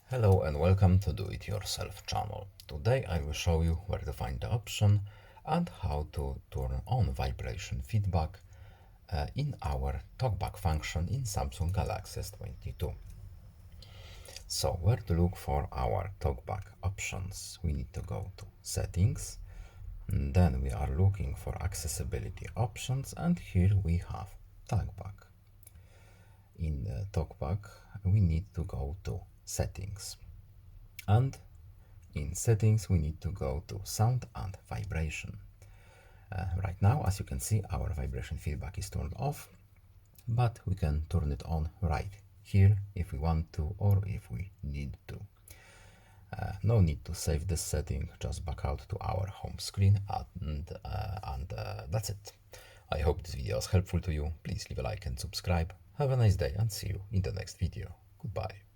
Hello and welcome to Do It Yourself channel. Today I will show you where to find the option and how to turn on vibration feedback in our talkback function in Samsung Galaxy S22. So where to look for our talkback options? We need to go to settings, and then we are looking for accessibility options, and here we have talkback. In the talkback we need to go to settings, and in settings we need to go to sound and vibration. Right now, as you can see, our vibration feedback is turned off, but we can turn it on right here if we want to or if we need to. No need to save this setting, just back out to our home screen and that's it. I hope this video was helpful to you. Please leave a like and subscribe. Have a nice day and see you in the next video. Goodbye.